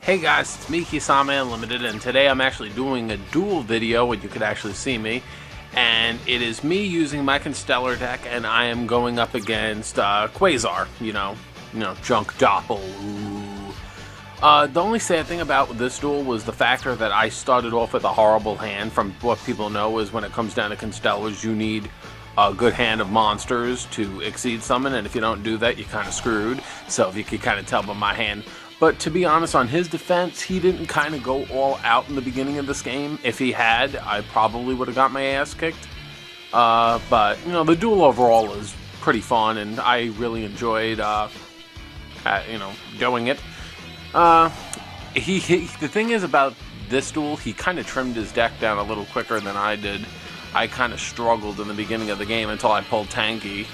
Hey guys, it's me, Kisame Unlimited, and today I'm actually doing a duel video where you could actually see me. And it is me using my Constellar deck, and I am going up against Quasar, you know, Junk Doppel. The only sad thing about this duel was the factor that I started off with a horrible hand. From what people know is when it comes down to Constellars, you need a good hand of monsters to exceed summon, and if you don't do that, you're kind of screwed. So if you could kind of tell by my hand. But to be honest, on his defense, he didn't kind of go all out in the beginning of this game. If he had, I probably would have got my ass kicked. But, you know, the duel overall is pretty fun, and I really enjoyed, doing it. The thing is about this duel, he kind of trimmed his deck down a little quicker than I did. I kind of struggled in the beginning of the game until I pulled Tanky.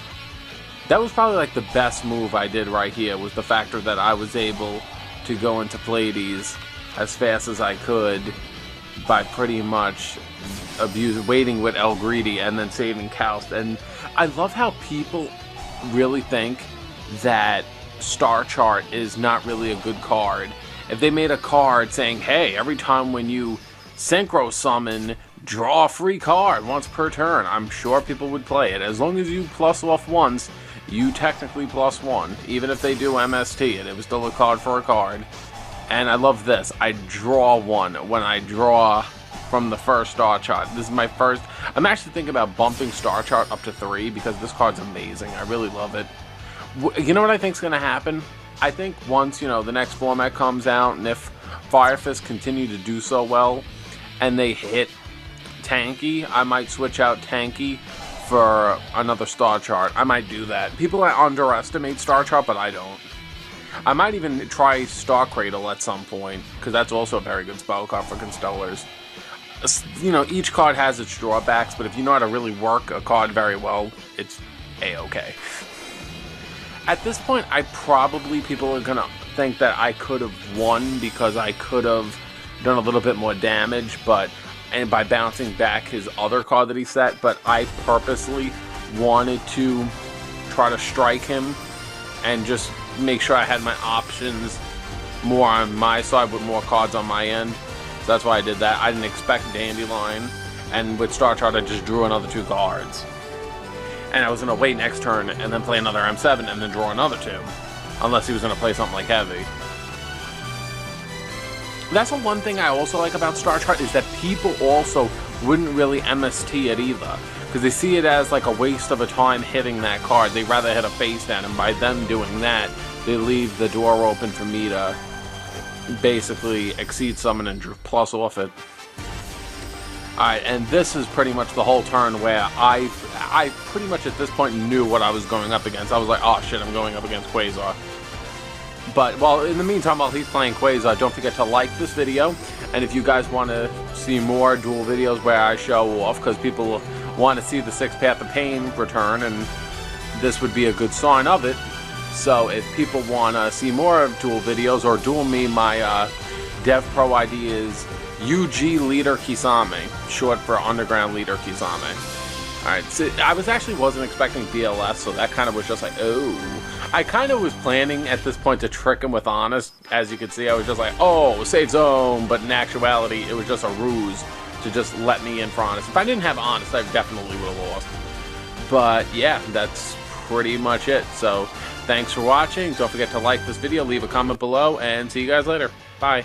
That was probably like the best move I did right here, was the factor that I was able to go into Pleiades as fast as I could by pretty much waiting with El Greedy and then saving Kaust. And I love how people really think that Star Chart is not really a good card. If they made a card saying, hey, every time when you synchro summon, draw a free card once per turn, I'm sure people would play it. As long as you plus off once, you technically plus one, even if they do MST, and it was still a card for a card. And I love this. I draw one when I draw from the first Star Chart. This is my first. I'm actually thinking about bumping Star Chart up to 3 because this card's amazing. I really love it. You know what I think's going to happen? I think once, you know, the next format comes out, and if Fire Fist continue to do so well, and they hit Tanky, I might switch out Tanky for another Star Chart. I might do that. People underestimate Star Chart, but I don't. I might even try Star Cradle at some point, because that's also a very good spell card for Constellars. You know, each card has its drawbacks, but if you know how to really work a card very well, it's a-okay. At this point, people are going to think that I could have won because I could have done a little bit more damage, and by bouncing back his other card that he set, but I purposely wanted to try to strike him and just make sure I had my options more on my side with more cards on my end. So that's why I did that. I didn't expect Dandelion, and with Star Chart I just drew another 2 cards. And I was going to wait next turn and then play another M7 and then draw another 2. Unless he was going to play something like Heavy. That's the one thing I also like about Star Chart, is that people also wouldn't really MST it either. Because they see it as like a waste of a time hitting that card. They'd rather hit a face down, and by them doing that, they leave the door open for me to basically exceed summon and plus off it. Alright, and this is pretty much the whole turn where I pretty much at this point knew what I was going up against. I was like, oh shit, I'm going up against Quasar. But, well, in the meantime, while he's playing Quasar, don't forget to like this video. And if you guys want to see more duel videos where I show off, because people want to see the 6th Path of Pain return, and this would be a good sign of it. So if people want to see more duel videos or duel me, my DevPro ID is Yugioh Leader Kisame, short for Underground Leader Kisame. Alright, so I wasn't expecting BLS, so that kind of was just like, oh. I kind of was planning at this point to trick him with Honest. As you can see, I was just like, oh, safe zone, but in actuality, it was just a ruse to just let me in for Honest. If I didn't have Honest, I definitely would have lost. But yeah, that's pretty much it. So thanks for watching. Don't forget to like this video, leave a comment below, and see you guys later. Bye.